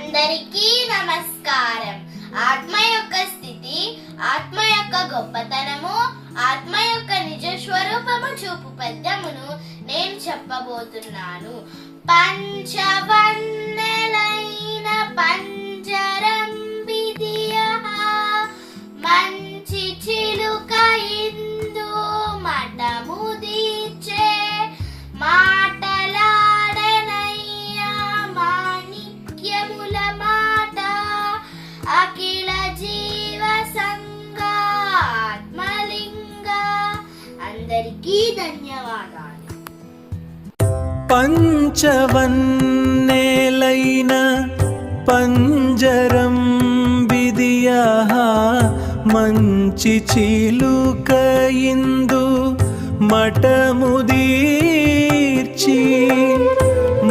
అందరికీ నమస్కారం. ఆత్మ యొక్క స్థితి, ఆత్మ యొక్క గొప్పతనము, ఆత్మ యొక్క నిజ స్వరూపము చూపు పద్యమును నేను చెప్పబోతున్నాను. పంచవన్నెలైన పంజరం విధియః, మంచి చిలుక ఇందు మటము దీర్చే, మాటలాడనయ్యా మాణిక్యముల మాట, అఖిల జీవ సంగ ఆత్మలింగ. అందరికీ ధన్యవాదాలు. పంచవన్నెలైన పంజరం విధియః, మంచి చిలుక ఇందు మటము దీర్చి,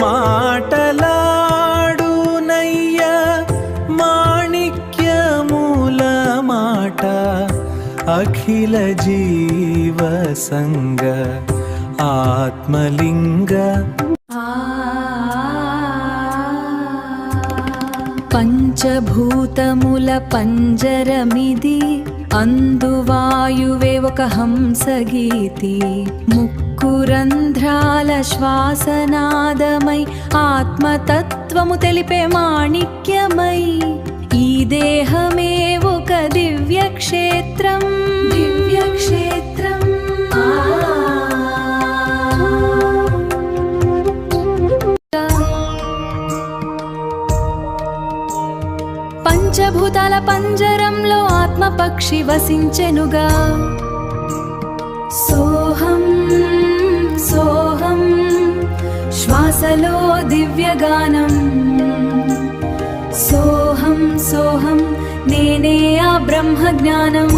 మాటలాడునయ్య మాణిక్యముల మాట, అఖిల జీవ సంగ ఆత్మలింగ. పంచభూతముల పంజరమిది, అందువాయువే ఒక హంసగీతి, ముక్కురంధ్రాల శ్వాసనాదమై ఆత్మతత్వము తెలిపే మాణిక్యమై, ఈ దేహమే ఒక దివ్యక్షేత్రం. పంచభూతాల పంజరంలో ఆత్మపక్షి వసించెనుగా. సోహం సోహం శ్వాసలో దివ్యగానం, సోహం సోహం నేనే ఆ బ్రహ్మ జ్ఞానం.